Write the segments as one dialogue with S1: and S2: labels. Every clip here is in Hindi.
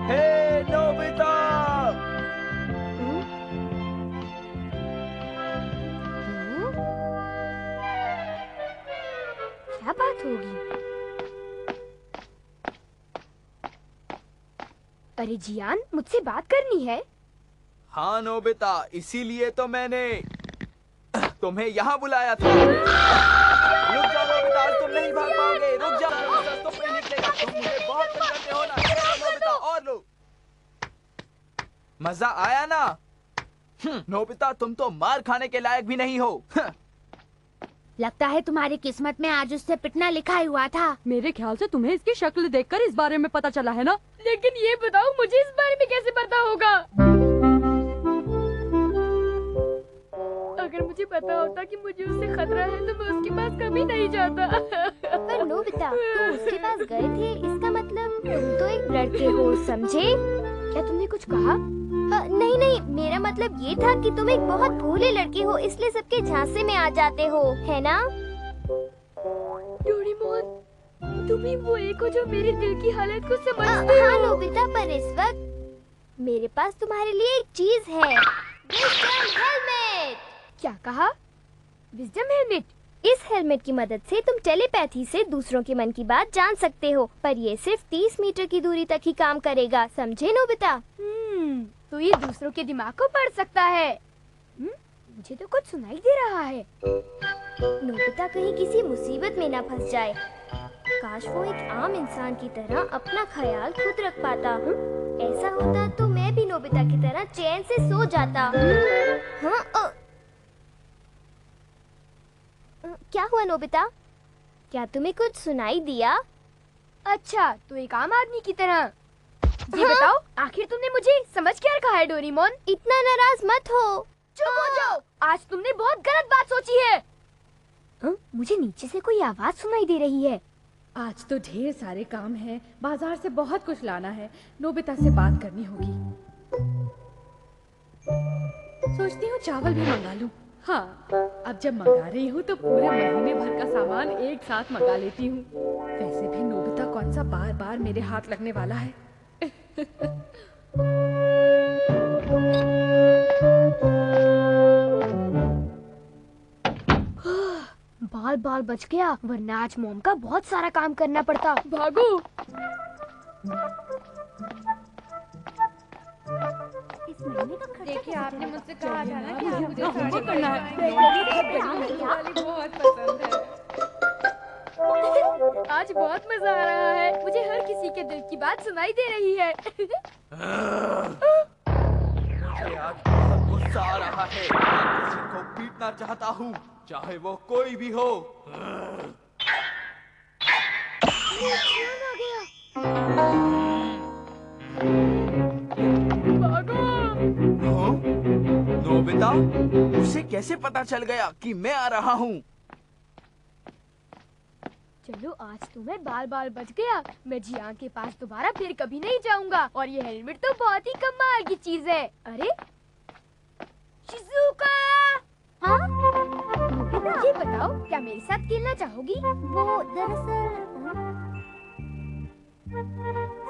S1: हे नोबिता!
S2: क्या बात होगी? अरे जियान, मुझसे बात करनी है।
S1: हाँ नोबिता, इसीलिए तो मैंने तुम्हें यहाँ बुलाया था। रुक जाओ नोबिता, आज तुम नहीं भाग पाओगे। रुक जाओ नोबिता, तुम नहीं निकलेगा। तुम मुझे बहुत तंग करते हो ना। ये लो नोबिता, और लो। मजा आया ना? नोबिता, तुम तो मार खाने के लायक भी नहीं हो।
S2: लगता है तुम्हारी किस्मत में आज उससे पिटना लिखा ही हुआ था।
S3: मेरे ख्याल से तुम्हें इसकी शक्ल देखकर इस बारे में पता चला है ना?
S2: लेकिन ये बताओ, मुझे इस बारे में कैसे पता होगा? अगर मुझे पता होता कि मुझे उससे खतरा है तो मैं उसके पास कभी नहीं जाता। पर नोबिता, तुम उसके पास गए थे, इसका मतलब तुम तो एक लड़के हो, समझे? क्या तुमने कुछ कहा? नहीं नहीं, मेरा मतलब ये था कि तुम एक बहुत भोले लड़के हो, इसलिए सबके झांसे में आ जाते हो, है ना? डोरेमोन, तुम ही वो एक हो जो मेरे दिल की हालत को समझते हो। हाँ नोबिता, पर इस वक्त मेरे पास तुम्हारे लिए एक चीज है। Wisdom helmet. क्या कहा? Wisdom helmet? इस हेलमेट की मदद से तुम टेलीपैथी से दूसरों के मन की बात जान सकते हो, पर ये सिर्फ 30 मीटर की दूरी तक ही काम करेगा, समझे नोबिता? तो ये दूसरों के दिमाग को पढ़ सकता है। मुझे तो कुछ सुनाई दे रहा है। नोबिता कहीं किसी मुसीबत में ना फंस जाए। काश वो एक आम इंसान की तरह अपना ख्याल खुद रख पाता। ऐसा होता तो मैं भी नोबिता की तरह चैन से सो जाता। हाँ, क्या हुआ नोबिता? क्या तुम्हें कुछ सुनाई दिया? अच्छा, तो एक आम आदमी की तरह। ये बताओ, आखिर तुमने मुझे समझ क्या रखा है डोरेमोन? इतना नाराज मत हो। चुप हो जाओ, आज तुमने बहुत गलत बात सोची है। मुझे नीचे से कोई आवाज सुनाई दे रही है।
S3: आज तो ढेर सारे काम हैं, बाजार से बहुत कुछ लाना है, नोबिता से बात करनी होगी। सोचती हूँ चावल भी मंगा लूँ। हाँ, अब जब मंगा रही हूँ तो पूरे महीने भर का सामान एक साथ मंगा लेती हूँ। वैसे भी नोबिता कौन सा बार बार मेरे हाथ लगने वाला है।
S2: बाल बाल बच गया, वरना आज मॉम का बहुत सारा काम करना पड़ता। भागो।
S4: देखिए, आपने मुझसे कहा था ना कि आप मुझे
S3: मुझे
S4: साड़ी
S3: करना है।
S4: बहुत पसंद है।
S2: आज बहुत मजा आ रहा है, मुझे हर किसी के दिल की बात सुनाई दे रही है।
S1: मुझे आज बहुत गुस्सा आ रहा है। मैं किसी को पीटना चाहता हूँ, चाहे वो कोई भी हो। हाँ? नोबिता, उसे कैसे पता चल गया कि मैं आ रहा हूँ?
S2: चलो, आज तुम्हें बाल बाल बच गया। मैं जियान के पास दोबारा फिर कभी नहीं जाऊंगा। और ये हेलमेट तो बहुत ही कमाल की चीज है। अरे शिजुका! हाँ? ये बताओ, क्या मेरे साथ खेलना चाहोगी? वो दरअसल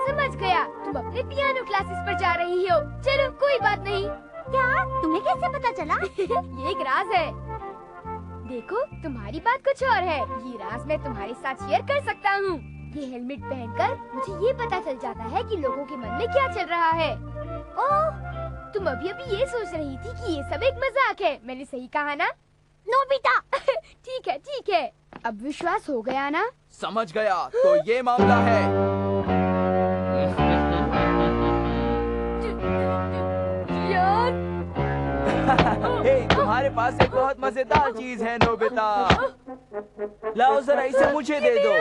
S2: समझ गया, तुम अपने पियानो क्लासेस पर जा रही हो। चलो, कोई बात नहीं। क्या? तुम्हें कैसे पता चला? ये एक राज है। देखो, तुम्हारी बात कुछ और है, ये राज मैं तुम्हारे साथ शेयर कर सकता हूँ। ये हेलमेट पहनकर मुझे ये पता चल जाता है कि लोगों के मन में क्या चल रहा है। ओह, तुम अभी अभी ये सोच रही थी कि ये सब एक मजाक है, मैंने सही कहा ना? नोबिता! ठीक है, अब विश्वास हो गया ना?
S1: समझ गया, तो ये मामला है। हे, तुम्हारे पास एक बहुत मजेदार चीज है नोबिता। लाओ जरा इसे मुझे दे दो।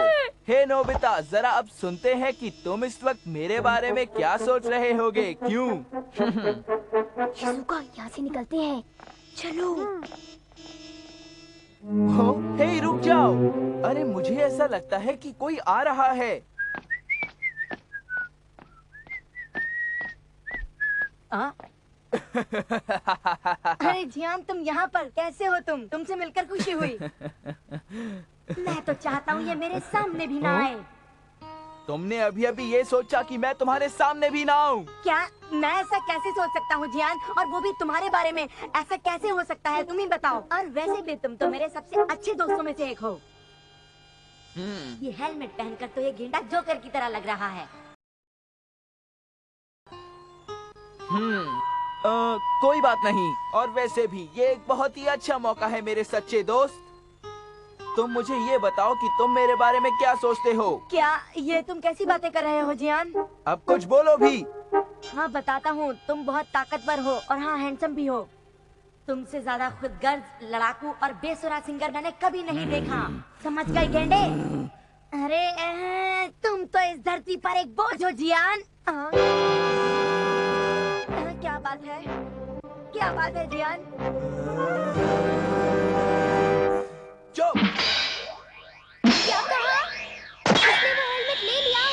S1: हे नोबिता, जरा अब सुनते हैं कि तुम इस वक्त मेरे बारे में क्या सोच रहे होगे। क्यों?
S2: शिजुका, यहाँ से निकलते हैं। चलो।
S1: हो, हे रुक जाओ। अरे मुझे ऐसा लगता है कि कोई आ रहा है।
S5: अरे जियान, तुम यहाँ पर कैसे हो? तुमसे मिलकर खुशी हुई। मैं तो चाहता हूँ ये मेरे सामने भी ना आए।
S1: तुमने अभी अभी ये सोचा कि मैं तुम्हारे सामने भी ना आऊं?
S5: क्या मैं ऐसा कैसे सोच सकता हूँ जियान, और वो भी तुम्हारे बारे में? ऐसा कैसे हो सकता है, तुम ही बताओ। और वैसे भी तुम तो मेरे सबसे अच्छे दोस्तों में से एक हो। ये हेलमेट पहनकर तो ये गेंडा जोकर की तरह लग रहा है।
S1: कोई बात नहीं। और वैसे भी ये एक बहुत ही अच्छा मौका है मेरे सच्चे दोस्त। तुम मुझे ये बताओ कि तुम मेरे बारे में क्या सोचते हो?
S5: क्या ये तुम कैसी बातें कर रहे हो जियान?
S1: अब कुछ बोलो भी।
S5: हाँ बताता हूँ, तुम बहुत ताकतवर हो और हाँ हैंडसम भी हो। तुमसे ज्यादा खुदगर्ज, लड़ाकू और बेसुरा सिंगर मैंने कभी नहीं देखा। समझ गए गेंडे? अरे तुम तो इस धरती पर एक बोझ हो जियान। क्या बात है? क्या बात है जियान?
S1: चुप।
S2: क्या कहा? उसने वो हेलमेट ले लिया।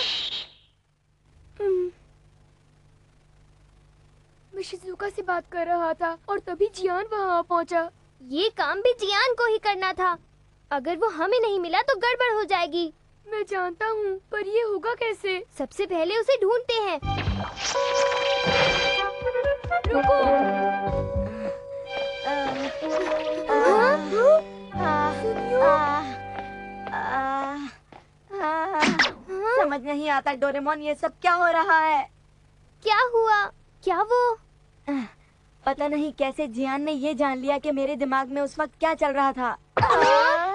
S2: मैं शिजुका से बात कर रहा था और तभी जियान वहाँ पहुँचा। ये काम भी जियान को ही करना था। अगर वो हमें नहीं मिला तो गड़बड़ हो जाएगी। मैं जानता हूँ, पर ये होगा कैसे? सबसे पहले उसे ढूंढते हैं। रुको।
S5: समझ नहीं आता डोरेमोन, ये सब क्या हो रहा है?
S2: क्या हुआ? क्या वो?
S5: पता नहीं कैसे जियान ने ये जान लिया कि मेरे दिमाग में उस वक्त क्या चल रहा था।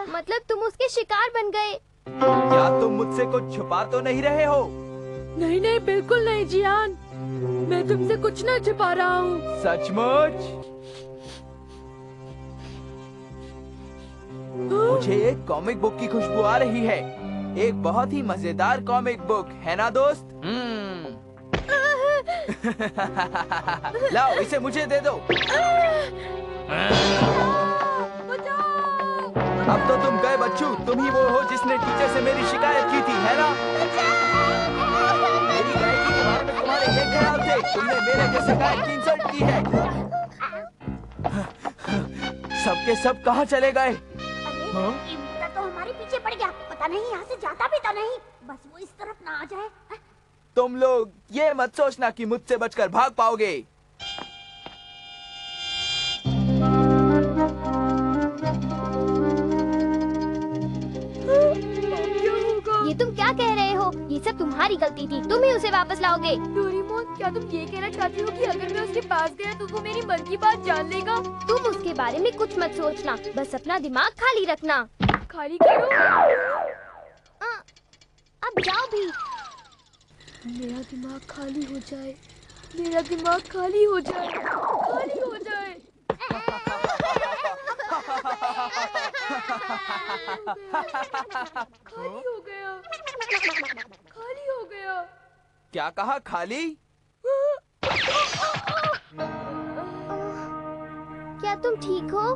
S2: मतलब तुम उसके शिकार बन गए?
S1: क्या तुम मुझसे कुछ छुपा तो नहीं रहे हो?
S3: नहीं नहीं, बिल्कुल नहीं जियान, मैं तुमसे कुछ ना छुपा रहा हूँ।
S1: सचमुच? मुझे एक कॉमिक बुक की खुशबू आ रही है। एक बहुत ही मजेदार कॉमिक बुक, है ना दोस्त? लाओ, इसे मुझे दे दो। अब तो तुम गए बच्चू। तुम ही वो हो जिसने टीचर से मेरी शिकायत की थी, है ना? मेरी गायकी के बारे में तुम्हारे ये ख्याल थे? तुमने मेरे जैसे गायक की इंसल्ट की है। सबके सब कहाँ चले गए? हाँ?
S2: इमोटा तो हमारे पीछे पड़ गया। पता नहीं यहाँ से जाता भी तो नहीं। बस वो इस तरफ ना आ जाए।
S1: तुम लोग ये मत सोचना कि मुझसे बचकर भाग पाओगे।
S2: ये तुम क्या कह रहे हो? ये सब तुम्हारी गलती थी। तुम ही उसे वापस लाओगे।
S3: डोरेमोन, क्या तुम ये कहना चाहती हो कि अगर मैं उसके पास गया तो वो मेरी मन की बात जान लेगा?
S2: तुम उसके बारे में कुछ मत सोचना, बस अपना दिमाग खाली रखना।
S3: खाली करो।
S2: अब जाओ भी।
S3: मेरा दिमाग खाली हो जाए, मेरा दिमाग खाली हो जाए, खाली हो जाए। खाली हो गया, खाली हो गया।
S1: क्या कहा? खाली?
S2: क्या तुम ठीक हो?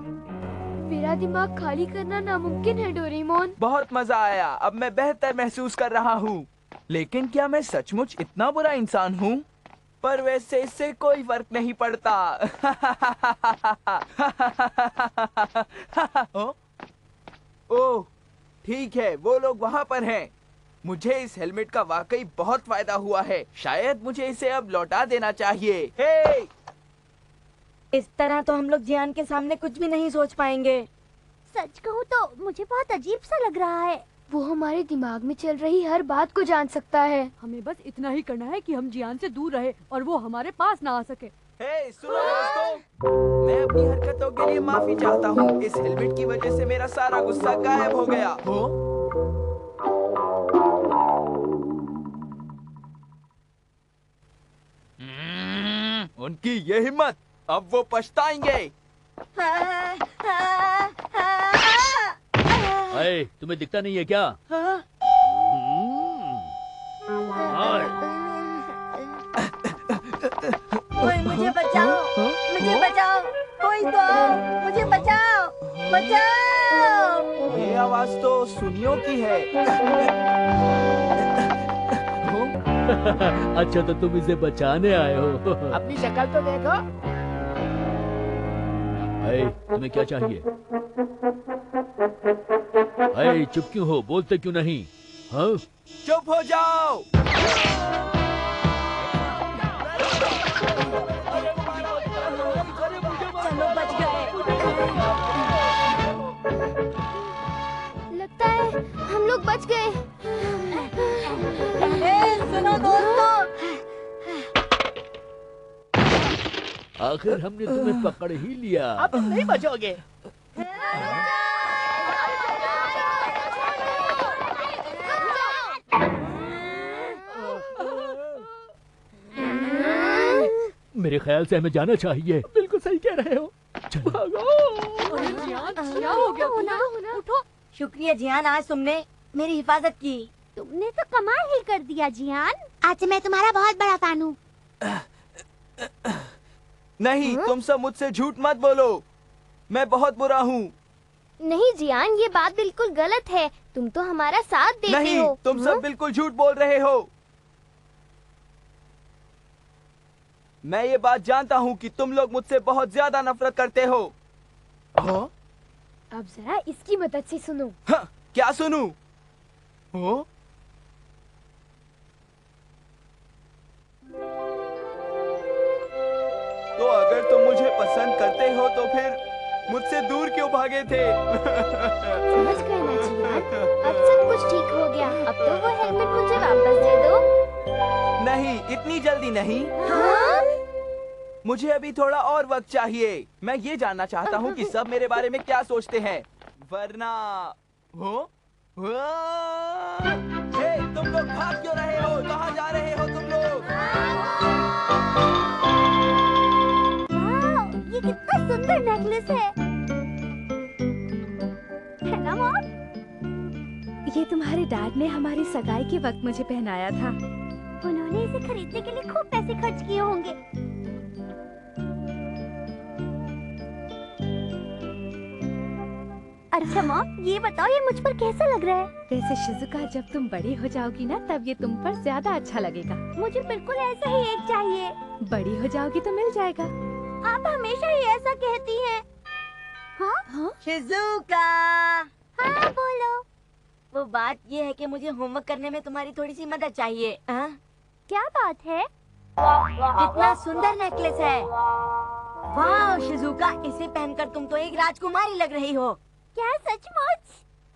S3: मेरा दिमाग खाली करना नामुमकिन है डोरेमोन।
S1: बहुत मजा आया। अब मैं बेहतर महसूस कर रहा हूँ। लेकिन क्या मैं सचमुच इतना बुरा इंसान हूँ? पर वैसे इससे कोई फर्क नहीं पड़ता। ओह, ठीक है, वो लोग वहाँ पर हैं। मुझे इस हेलमेट का वाकई बहुत फायदा हुआ है। शायद मुझे इसे अब लौटा देना चाहिए। हे!
S5: इस तरह तो हम लोग जियान के सामने कुछ भी नहीं सोच पाएंगे।
S2: सच कहूँ तो मुझे बहुत अजीब सा लग रहा है। वो हमारे दिमाग में चल रही हर बात को जान सकता है।
S4: हमें बस इतना ही करना है कि हम जियान से दूर रहे और वो हमारे पास ना आ सके।
S1: हे, सुनो दोस्तों, मैं अपनी हरकतों के लिए माफी चाहता हूँ। इस हेलमेट की वजह से मेरा सारा गुस्सा गायब हो गया। हो? उनकी ये हिम्मत! अब वो पछताएंगे।
S6: अरे, तुम्हें दिखता नहीं है क्या?
S5: कोई मुझे बचाओ, मुझे बचाओ, कोई तो आओ, मुझे बचाओ, बचाओ।
S1: ये आवाज तो सुनियो की है।
S6: अच्छा, तो तुम इसे बचाने आए हो।
S7: अपनी शक्ल तो देखो।
S6: अरे तुम्हें क्या चाहिए? अरे चुप क्यों हो? बोलते क्यों नहीं? हाँ?
S1: चुप हो जाओ।
S5: चलो बच गए।
S2: लगता है हम लोग बच गए।
S5: सुनो दोस्तों,
S6: आखिर हमने तुम्हें पकड़ ही लिया।
S7: अब तुम नहीं बचोगे।
S6: मेरे ख्याल से हमें जाना चाहिए। बिल्कुल सही कह रहे हो। चलो।
S4: क्या हो गया? उठो।
S5: शुक्रिया जियान, आज तुमने मेरी हिफाजत की।
S2: तुमने तो कमाल ही कर दिया जियान। आज मैं तुम्हारा बहुत बड़ा फैन हूँ।
S1: नहीं, तुम सब मुझसे झूठ मत बोलो। मैं बहुत बुरा हूँ।
S2: नहीं जियान, ये बात बिल्कुल गलत है। तुम तो हमारा साथ देते
S1: नहीं,
S2: हो।
S1: तुम सब बिल्कुल झूठ बोल रहे हो। मैं ये बात जानता हूँ कि तुम लोग मुझसे बहुत ज्यादा नफरत करते हो। हाँ?
S2: अब जरा इसकी मदद से सुनो।
S1: हाँ, क्या सुनूं? हाँ? तो अगर तुम मुझे पसंद करते हो तो फिर मुझसे दूर क्यों भागे थे?
S2: समझ गए ना जियान? अब सब कुछ ठीक हो गया। अब तो वो हेलमेट मुझे वापस दे दो।
S1: नहीं, इतनी जल्दी नहीं।
S2: हाँ?
S1: मुझे अभी थोड़ा और वक्त चाहिए। मैं ये जानना चाहता हूँ कि सब मेरे बारे में क्या सोचते हैं, वरना हो? हे, तुम लोग भाग क्यों रहे हो? कहाँ जा रहे हो तुम लोग?
S2: वाह, ये कितना सुंदर नेकलेस है ना मॉम?
S3: ये तुम्हारे डैड ने हमारी सगाई के वक्त मुझे पहनाया था।
S2: उन्होंने इसे खरीदने के लिए खूब पैसे खर्च किए होंगे। अच्छा मॉम, ये बताओ ये मुझ पर कैसा लग रहा है?
S3: वैसे शिजुका, जब तुम बड़ी हो जाओगी ना, तब ये तुम पर ज्यादा अच्छा लगेगा।
S2: मुझे बिल्कुल ऐसा ही एक चाहिए।
S3: बड़ी हो जाओगी तो मिल जाएगा।
S2: आप हमेशा ही ऐसा कहती हैं। हाँ?
S5: शिजुका,
S2: हाँ बोलो।
S5: वो बात ये है कि मुझे होमवर्क करने में तुम्हारी थोड़ी सी मदद चाहिए। हाँ?
S2: क्या बात है?
S5: कितना सुंदर नेकलेस है। वाह शिजुका, इसे पहनकर तुम तो एक राजकुमारी लग रही हो।
S2: क्या सचमुच?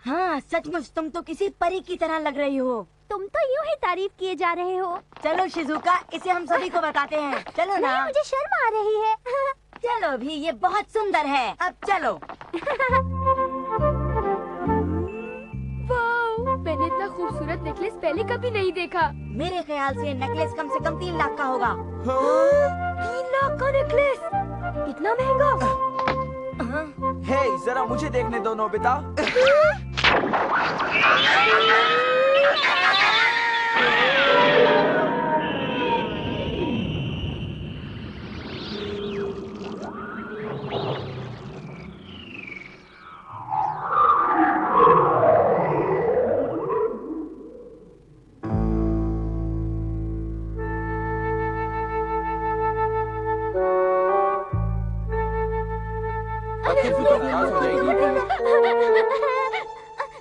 S5: हाँ सचमुच, तुम तो किसी परी की तरह लग रही हो।
S2: तुम तो यूं ही तारीफ किए जा रहे हो।
S5: चलो शिजुका, इसे हम सभी को बताते हैं। चलो ना।
S2: नहीं, मुझे शर्म आ रही है।
S5: चलो भी, ये बहुत सुंदर है। अब चलो।
S2: वाओ, मैंने इतना खूबसूरत नेकलेस पहले कभी नहीं देखा।
S5: मेरे ख्याल से नेकलेस कम से कम 3 लाख का होगा।
S2: 3 लाख का नेकलेस? इतना महंगा?
S1: हे, जरा मुझे देखने दो नोबिता।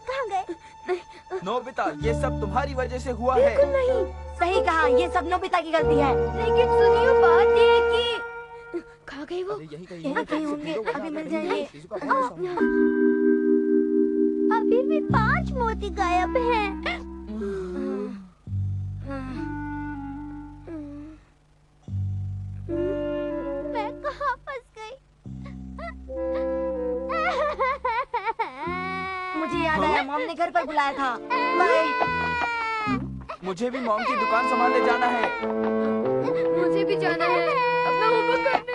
S2: कहाँ गए?
S1: नोबिता, ये सब तुम्हारी वजह से हुआ है।
S2: बिल्कुल नहीं।
S5: सही कहा, ये सब नोबिता की गलती है।
S2: लेकिन सुनिए, बात ये है कि कहाँ गए वो?
S5: यहाँ कहीं होंगे, अभी मिल जाएंगे।
S2: अभी भी 5 मोती गायब हैं। मैं कहाँ फंस गई?
S5: मुझे याद आया, मॉम ने घर पर बुलाया था। बाय।
S1: मुझे भी मॉम की दुकान संभालने जाना है।
S2: मुझे भी जाना है अपना होमवर्क करने।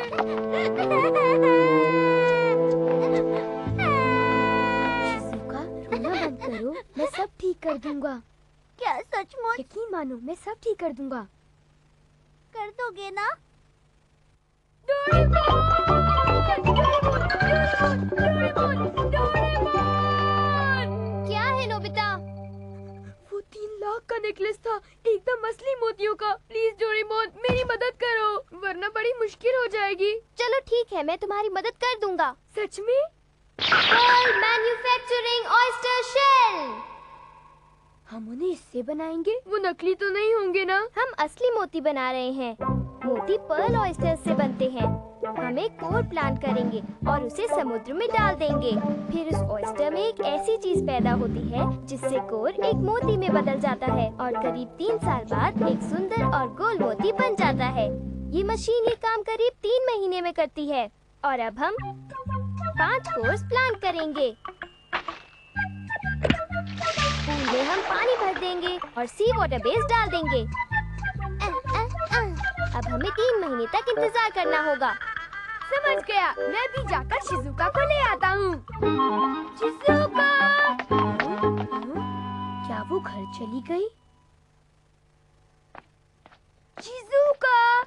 S2: शिजुका, रोना बंद करो, मैं सब ठीक कर दूंगा। क्या सचमुच? यकीन मानो, मैं सब ठीक कर दूंगा। कर दोगे ना? क्या है नोबिता? वो 3 लाख लाख का नेकलेस था, एकदम असली मोतियों का। प्लीज डोरेमोन मेरी मदद करो, वरना बड़ी मुश्किल हो जाएगी। चलो ठीक है, मैं तुम्हारी मदद कर दूंगा। सच में? Pearl manufacturing oyster shell. हम उन्हें इससे बनाएंगे? वो नकली तो नहीं होंगे ना? हम असली मोती बना रहे हैं। मोती पर्ल ऑयस्टर से बनते हैं। हम एक कोर प्लांट करेंगे और उसे समुद्र में डाल देंगे। फिर उस ऑयस्टर में एक ऐसी चीज पैदा होती है जिससे कोर एक मोती में बदल जाता है और करीब 3 साल बाद एक सुंदर और गोल मोती बन जाता है। ये मशीन ये काम करीब 3 महीने में करती है। और अब हम 5 कोर्स प्लांट करेंगे। पूल में हम पानी भर देंगे और सी वाटर बेस डाल देंगे। अब हमें 3 महीने तक इंतजार करना होगा। समझ गया, मैं भी जाकर शिजुका को ले आता हूँ। शिजुका! क्या वो घर चली गई? शिजुका!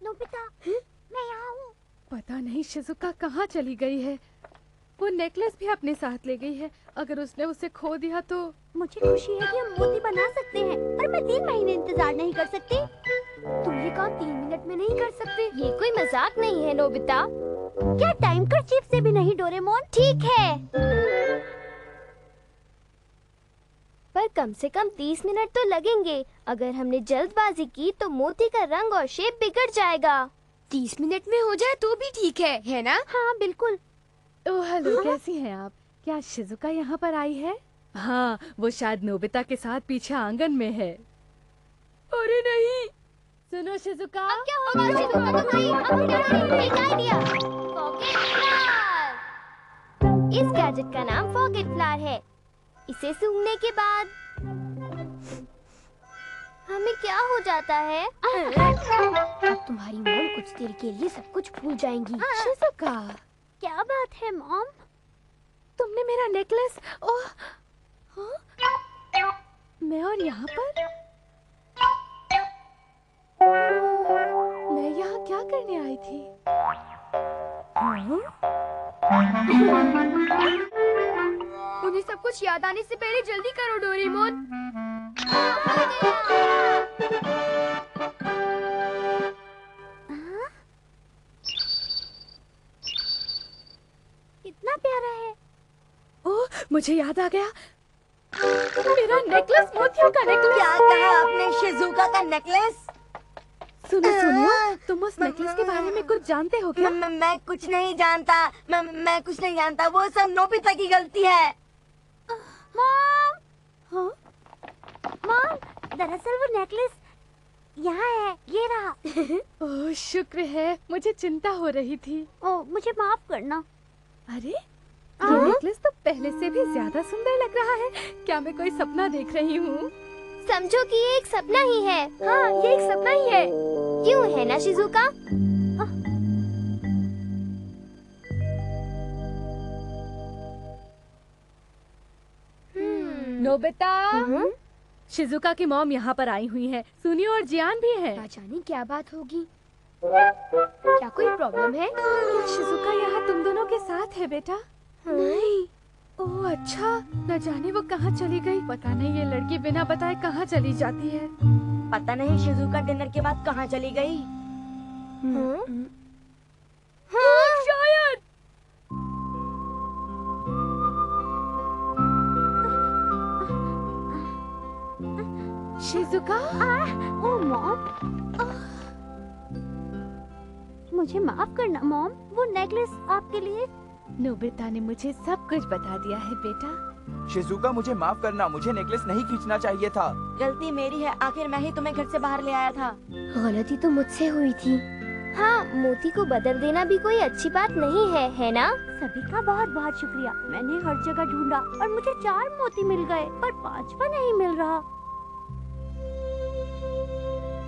S5: नोबिता, मैं यहाँ हूँ।
S3: पता नहीं शिजुका कहाँ चली गई है। वो नेकलेस भी अपने साथ ले गई है। अगर उसने उसे खो दिया तो।
S5: मुझे खुशी है कि हम मोती बना सकते हैं, पर मैं 3 महीने इंतजार नहीं कर सकती।
S2: तुम ये काम 3 मिनट में नहीं कर सकते। ये कोई मजाक नहीं है नोबिता।
S5: क्या टाइम कर्चीफ से भी नहीं डोरेमोन?
S2: ठीक है, पर कम से कम 30 मिनट तो लगेंगे। अगर हमने जल्दबाजी की तो मोती का रंग और शेप बिगड़ जाएगा। 30 मिनट में हो जाए तो भी ठीक है ना?
S5: हाँ बिल्कुल।
S3: ओह हेलो, कैसी हैं आप? क्या शिजुका यहाँ पर आई है? हाँ, वो शायद नोबिता के साथ पीछे आंगन में है।
S2: अरे नहीं!
S3: सुनो शिजुका,
S2: अब क्या होगा? शिजुका तो गई। अब क्या करेंगे? एक आइडिया। Forget flower. इस गैजेट का नाम फॉगेट फ्लावर है। इसे सूंघने के बाद हमें क्या हो जाता है? अब तुम्हारी मॉम कुछ देर के लिए सब कुछ भूल जाएंगी।
S3: शिजुका,
S5: क्या बात है मॉम?
S3: तुमने मेरा नेकलेस। ओह, हाँ? मैं और यहाँ पर? मैं यहाँ क्या करने आई थी?
S2: उन्हें सब कुछ याद आने से पहले जल्दी करो डोरेमोन।
S5: कितना प्यारा है।
S3: ओह, मुझे याद आ गया। मेरा नेकलेस, मोतियों का नेकलेस।
S5: क्या कहा आपने? शिजुका का नेकलेस?
S3: सुनो, तुम उस नेकलेस के बारे में कुछ जानते हो क्या?
S5: मैं कुछ नहीं जानता। मैं कुछ नहीं जानता। वो सब नोबिता की गलती है। मॉम!
S3: हाँ?
S5: मॉम, दरअसल वो नेकलेस यहाँ है, ये रहा।
S3: ओह, शुक्र है, मुझे चिंता हो रही थी।
S5: ओह, मुझे माफ करना।
S3: अरे, ये नेकलेस तो पहले से भी ज्यादा सुंदर लग रहा है। क्या मैं कोई सपना देख रही हूँ?
S2: समझो कि ये एक सपना ही है। हाँ, ये एक सपना ही है। क्यों है ना शिजुका?
S3: नोबिता, शिजुका की मॉम यहाँ पर आई हुई है। सुनियो और जियान भी है।
S2: ना जाने क्या बात होगी। क्या कोई प्रॉब्लम है?
S3: क्या शिजुका यहाँ तुम दोनों के साथ है बेटा?
S2: नहीं।
S3: ओह अच्छा, न जाने वो कहाँ चली गई। पता नहीं ये लड़की बिना बताए कहाँ चली जाती है।
S5: पता नहीं शिजुका डिनर के बाद कहाँ चली गई।
S2: हाँ, शायद।
S3: शिजुका?
S5: ओह मॉम, मुझे माफ करना मॉम। वो नेकलेस आपके लिए।
S3: नोबिता ने मुझे सब कुछ बता दिया है बेटा।
S1: शिजुका, मुझे माफ करना, मुझे नेकलेस नहीं खींचना चाहिए था।
S5: गलती मेरी है, आखिर मैं ही तुम्हें घर से बाहर ले आया था।
S2: गलती तो मुझसे हुई थी। हाँ, मोती को बदल देना भी कोई अच्छी बात नहीं है ना?
S5: सभी का बहुत बहुत शुक्रिया। मैंने हर जगह ढूंढा और मुझे 4 मोती मिल गए, पर 5वां नहीं मिल रहा।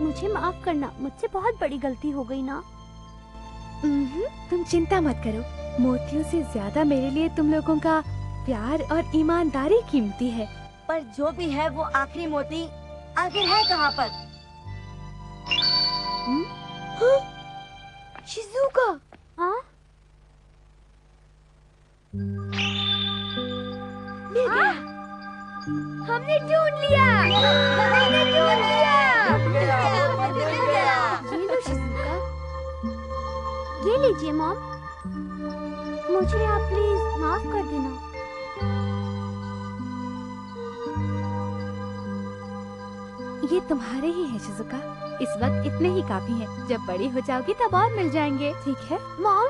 S5: मुझे माफ करना, मुझसे बहुत बड़ी गलती हो गई ना।
S3: तुम चिंता मत करो, मोतियों से ज्यादा मेरे लिए तुम लोगों का प्यार और ईमानदारी कीमती है।
S5: पर जो भी है वो आखिरी मोती आखिर है कहाँ पर?
S2: शिजुका।
S5: हाँ?
S2: हमने ढूंढ लिया। हमने ढूंढ लिया। ये लो शिज़ुका। ये लीजिए मॉम। मुझे आप प्लीज माफ कर देना।
S3: ये तुम्हारे ही है शिज़ुका। इस वक्त इतने ही काफी हैं। जब बड़ी हो जाओगी तब और मिल जाएंगे। ठीक है
S2: मॉम